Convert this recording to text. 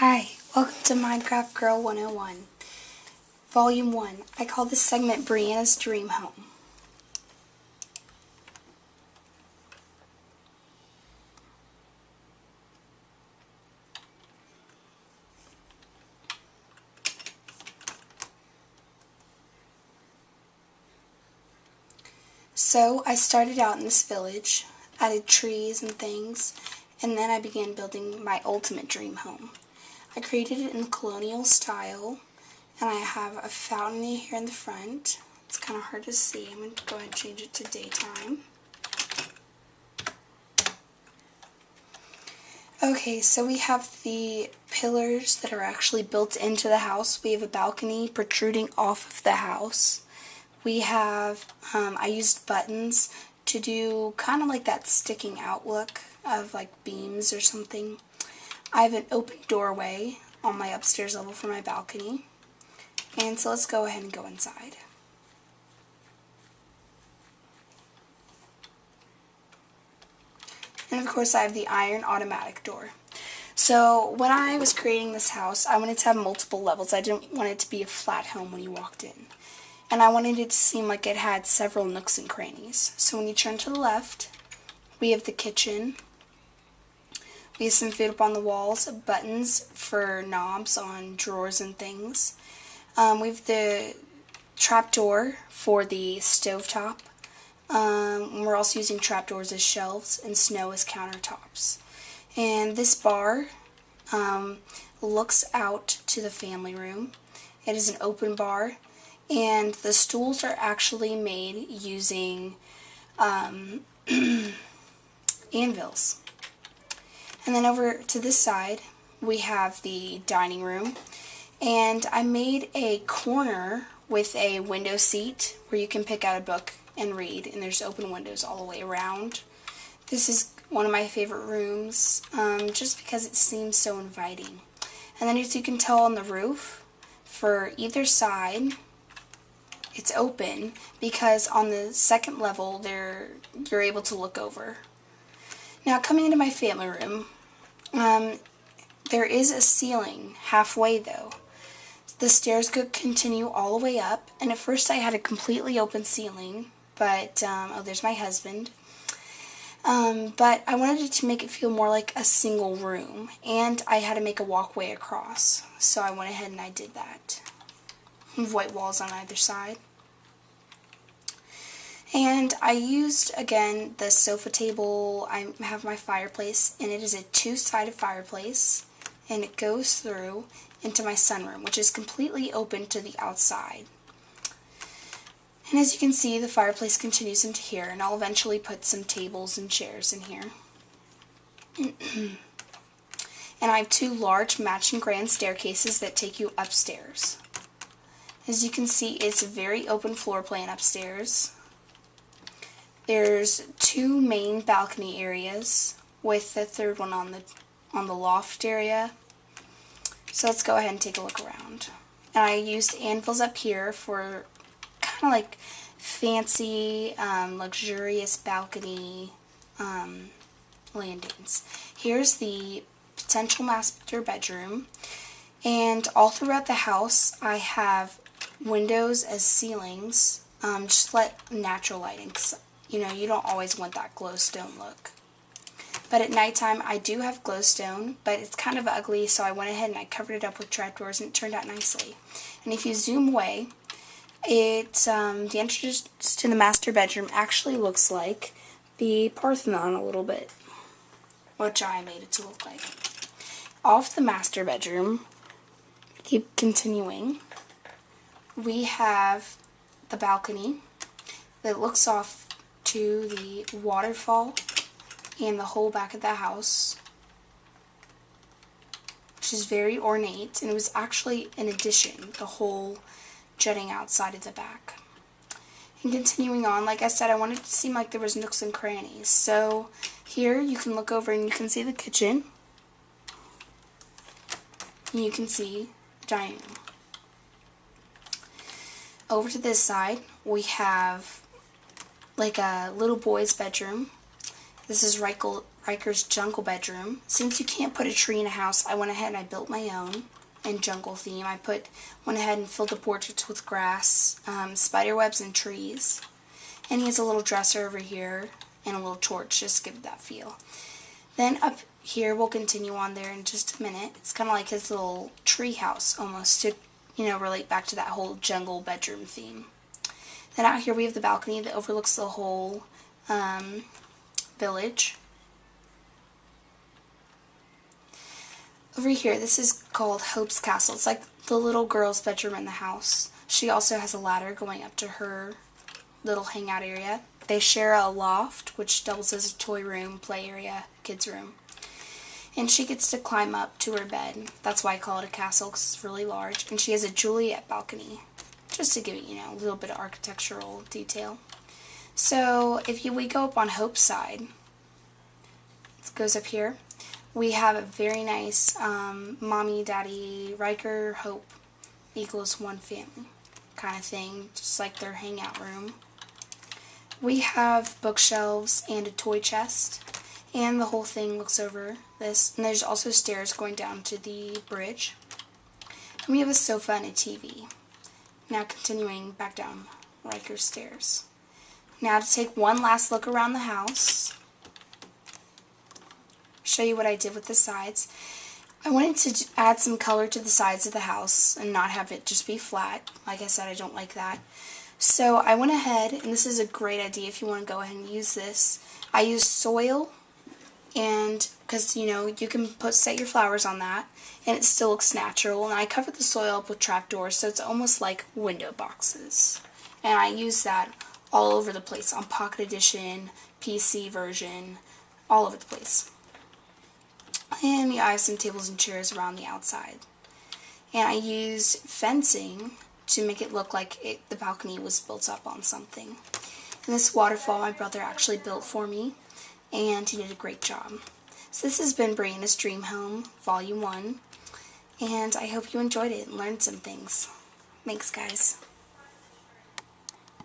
Hi, welcome to Minecraft Girl 101, Volume 1. I call this segment Brianna's Dream Home. So, I started out in this village, added trees and things, and then I began building my ultimate dream home. I created it in the colonial style, and I have a fountain here in the front. It's kind of hard to see. I'm going to go ahead and change it to daytime. Okay, so we have the pillars that are actually built into the house. We have a balcony protruding off of the house. We have, I used buttons to do kind of like that sticking out look of like beams or something. I have an open doorway on my upstairs level for my balcony. And so let's go ahead and go inside. And of course I have the iron automatic door. So when I was creating this house, I wanted to have multiple levels. I didn't want it to be a flat home when you walked in. And I wanted it to seem like it had several nooks and crannies. So when you turn to the left, we have the kitchen. We have some food up on the walls, buttons for knobs on drawers and things. We have the trapdoor for the stovetop. We're also using trapdoors as shelves and snow as countertops. And this bar looks out to the family room. It is an open bar, and the stools are actually made using anvils. And then over to this side, we have the dining room. And I made a corner with a window seat where you can pick out a book and read. And there's open windows all the way around. This is one of my favorite rooms, just because it seems so inviting. And then as you can tell on the roof, for either side, it's open because on the second level, you're able to look over. Now, coming into my family room, there is a ceiling halfway though. The stairs could continue all the way up, and at first I had a completely open ceiling, but, oh, there's my husband. But I wanted to make it feel more like a single room, and I had to make a walkway across, so I went ahead and I did that. White walls on either side. And I used, again, the sofa table. I have my fireplace, and it is a two-sided fireplace, and it goes through into my sunroom, which is completely open to the outside. And as you can see, the fireplace continues into here, and I'll eventually put some tables and chairs in here. And I have two large matching grand staircases that take you upstairs. As you can see, it's a very open floor plan upstairs. There's two main balcony areas with the third one on the loft area. So let's go ahead and take a look around. And I used anvils up here for kind of like fancy, luxurious balcony landings. Here's the potential master bedroom. And all throughout the house, I have windows as ceilings, just let natural lighting. You know, you don't always want that glowstone look. But at nighttime, I do have glowstone, but it's kind of ugly, so I went ahead and I covered it up with trapdoors, and it turned out nicely. And if you zoom away, the entrance to the master bedroom actually looks like the Parthenon a little bit, which I made it to look like. Off the master bedroom, keep continuing, we have the balcony that looks off to the waterfall and the whole back of the house, which is very ornate, and it was actually an addition, the whole jutting outside of the back. And continuing on, like I said, I wanted it to seem like there was nooks and crannies. So here you can look over and you can see the kitchen, and you can see the dining room. Over to this side, we have like a little boy's bedroom. This is right Riker's jungle bedroom. Since you can't put a tree in a house, I went ahead and I built my own in jungle theme. I went ahead and filled the portraits with grass, spider webs, and trees. And he has a little dresser over here and a little torch just to give it that feel. Then up here, we'll continue on there in just a minute. It's kind of like his little tree house almost to, relate back to that whole jungle bedroom theme. Then out here we have the balcony that overlooks the whole village. Over here, this is called Hope's Castle. It's like the little girl's bedroom in the house. She also has a ladder going up to her little hangout area. They share a loft, which doubles as a toy room, play area, kids' room. And she gets to climb up to her bed. That's why I call it a castle, because it's really large. And she has a Juliet balcony, just to give it, a little bit of architectural detail. So if we go up on Hope's side, it goes up here. We have a very nice mommy, daddy, Riker, Hope equals one family kind of thing, just like their hangout room. We have bookshelves and a toy chest, and the whole thing looks over this. And there's also stairs going down to the bridge. And we have a sofa and a TV. Now continuing back down Riker's stairs. Now to take one last look around the house, show you what I did with the sides. I wanted to add some color to the sides of the house and not have it just be flat. Like I said, I don't like that. So I went ahead, and this is a great idea if you want to go ahead and use this. I used soil, and because you can set your flowers on that and it still looks natural. And I covered the soil up with trapdoors, so it's almost like window boxes. And I use that all over the place on Pocket Edition, PC version, all over the place. And I have some tables and chairs around the outside. And I used fencing to make it look like the balcony was built up on something. And this waterfall my brother actually built for me, and he did a great job. So this has been Brianna's Dream Home, Volume 1, and I hope you enjoyed it and learned some things. Thanks, guys.